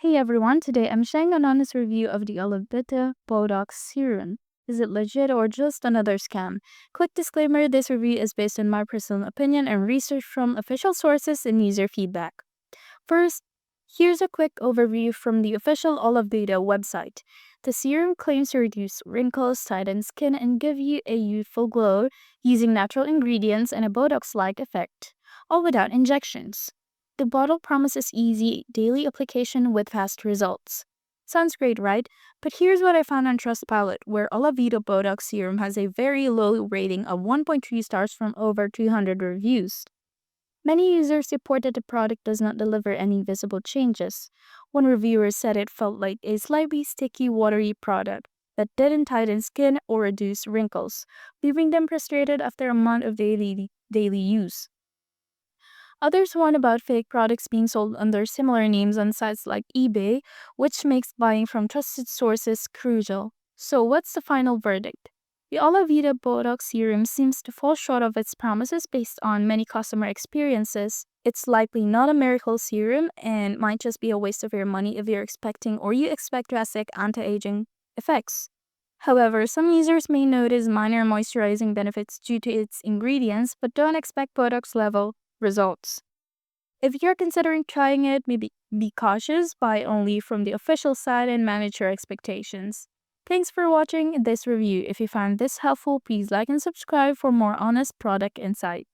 Hey everyone, today I'm sharing an honest review of the Olavita Botox Serum. Is it legit or just another scam? Quick disclaimer, this review is based on my personal opinion and research from official sources and user feedback. First, here's a quick overview from the official Olavita website. The serum claims to reduce wrinkles, tighten skin, and give you a youthful glow using natural ingredients and a Botox-like effect, all without injections. The bottle promises easy daily application with fast results. Sounds great, right? But here's what I found on Trustpilot, where Olavita Botox Serum has a very low rating of 1.3 stars from over 200 reviews. Many users report that the product does not deliver any visible changes. One reviewer said it felt like a slightly sticky, watery product that didn't tighten skin or reduce wrinkles, leaving them frustrated after a month of daily use. Others warn about fake products being sold under similar names on sites like eBay, which makes buying from trusted sources crucial. So what's the final verdict? The Olavita Botox Serum seems to fall short of its promises based on many customer experiences. It's likely not a miracle serum and might just be a waste of your money if you expect drastic anti-aging effects. However, some users may notice minor moisturizing benefits due to its ingredients, but don't expect Botox level results. If you're considering trying it, maybe be cautious, buy only from the official site and manage your expectations. Thanks for watching this review. If you found this helpful, please like and subscribe for more honest product insight.